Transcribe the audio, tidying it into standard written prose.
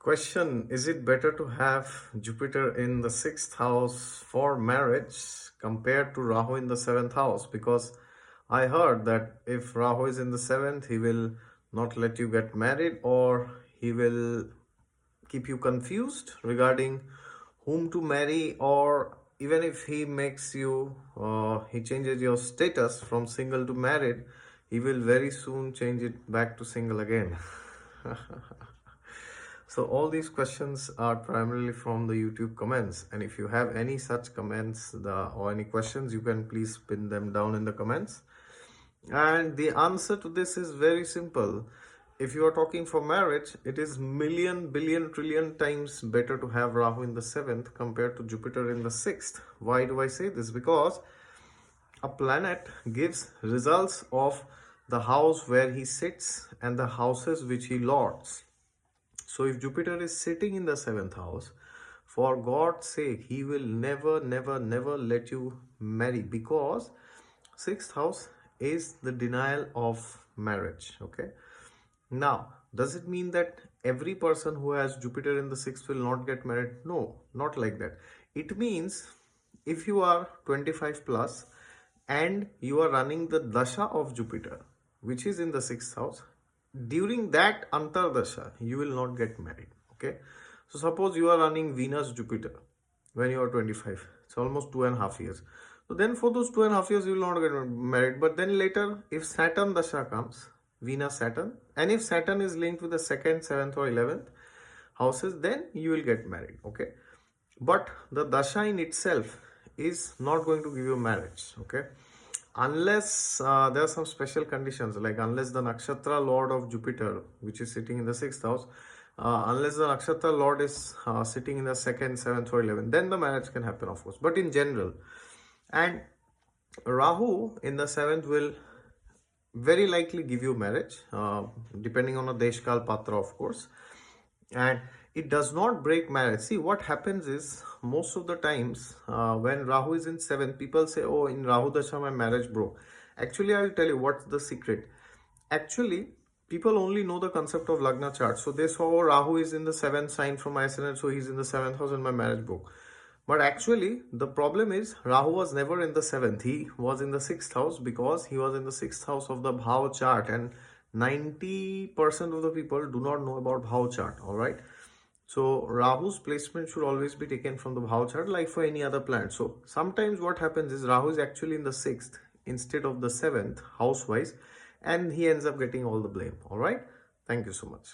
Question: is it better to have Jupiter in the sixth house for marriage compared to Rahu in the seventh house? Because I heard that if Rahu is in the seventh, he will not let you get married, or he will keep you confused regarding whom to marry, or even if he makes you, he changes your status from single to married, he will very soon change it back to single again. So all these questions are primarily from the YouTube comments, and if you have any such comments or any questions, you can please pin them down in the comments. And the answer to this is very simple. If you are talking for marriage, it is million, billion, trillion times better to have Rahu in the seventh compared to Jupiter in the sixth. Why do I say this? Because a planet gives results of the house where he sits and the houses which he lords. So if Jupiter is sitting in the seventh house, for God's sake, he will never, never, never let you marry, because sixth house is the denial of marriage. Okay. Now, does it mean that every person who has Jupiter in the sixth will not get married? No, not like that. It means if you are 25 plus and you are running the dasha of Jupiter, which is in the sixth house, during that antardasha, you will not get married. Okay. So suppose you are running Venus Jupiter when you are 25. It's almost 2.5 years. So then for those 2.5 years, you will not get married. But then later, if Saturn dasha comes, Venus Saturn, and if Saturn is linked with the second, seventh or 11th houses, then you will get married. Okay. But the dasha in itself is not going to give you marriage. Okay. Unless there are some special conditions, like unless the nakshatra lord of Jupiter, which is sitting in the sixth house, unless the nakshatra lord is sitting in the second, seventh or 11th, then the marriage can happen, of course. But in general, and Rahu in the seventh will very likely give you marriage, depending on a deshkal patra, of course. And it does not break marriage. See, what happens is, most of the times when Rahu is in 7th, people say, oh, in Rahu Dasha my marriage broke. Actually, I will tell you what's the secret. Actually, people only know the concept of Lagna chart. So they saw, oh, Rahu is in the 7th sign from my ascendant, so he's in the 7th house and my marriage broke. But actually, the problem is Rahu was never in the 7th. He was in the 6th house, because he was in the 6th house of the Bhav chart. And 90% of the people do not know about Bhav chart. All right. So Rahu's placement should always be taken from the Bhav chart, like for any other planet. So sometimes what happens is Rahu is actually in the 6th instead of the 7th house wise, and he ends up getting all the blame. All right. Thank you so much.